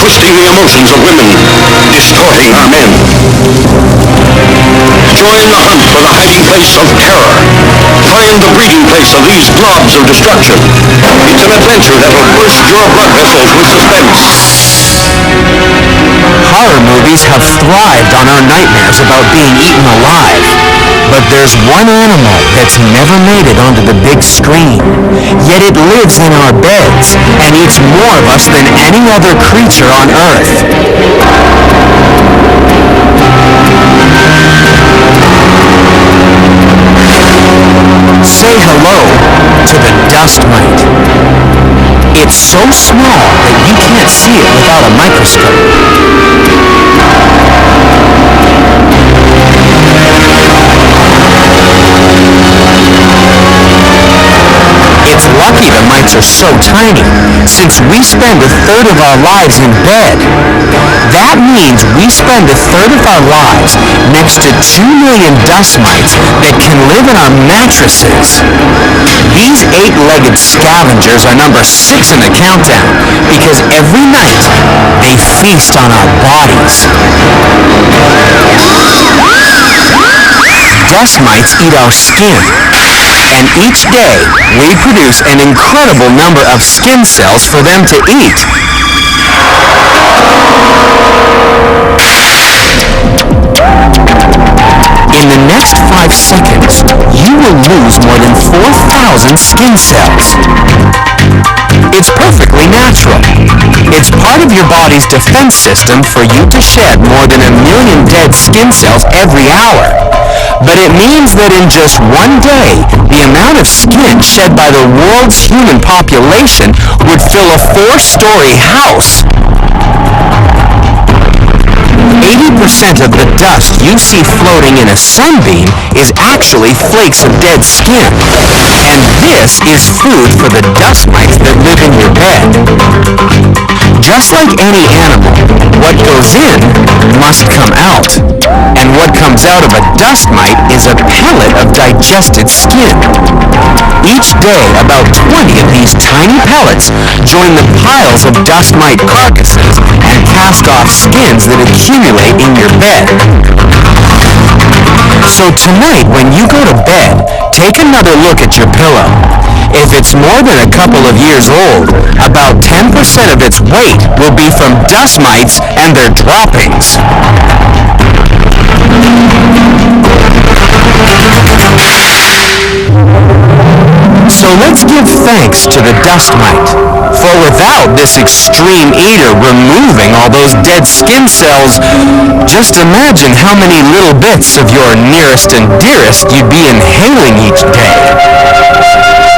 twisting the emotions of women, distorting our men. Join the hunt for the hiding place of terror. Find the breeding place of these globs of destruction. It's an adventure that will burst your blood vessels with suspense. Horror movies have thrived on our nightmares about being eaten alive. But there's one animal that's never made it onto the big screen. Yet it lives in our beds and eats more of us than any other creature on Earth. Say hello to the dust mite. It's so small that you can't see it without a microscope. It's lucky the mites are so tiny, since we spend a third of our lives in bed. That means we spend a third of our lives next to 2 million dust mites that can live in our mattresses. These 8-legged scavengers are number 6 in the countdown because every night they feast on our bodies. Dust mites eat our skin, and each day we produce an incredible number of skin cells for them to eat. In the next 5 seconds, you will lose more than 4,000 skin cells. It's perfectly natural. It's part of your body's defense system for you to shed more than 1 million dead skin cells every hour. But it means that in just one day, the amount of skin shed by the world's human population would fill a 4-story house. 80% of the dust you see floating in a sunbeam is actually flakes of dead skin. And this is food for the dust mites that live in your bed. Just like any animal, what goes in must come out. And what comes out of a dust mite is a pellet of digested skin. Each day, about 20 of these tiny pellets join the piles of dust mite carcasses and cast off skins that accumulate in your bed. So tonight, when you go to bed, take another look at your pillow. If it's more than a couple of years old, about 10% of its weight will be from dust mites and their droppings. So let's give thanks to the dust mite, for without this extreme eater removing all those dead skin cells, just imagine how many little bits of your nearest and dearest you'd be inhaling each day.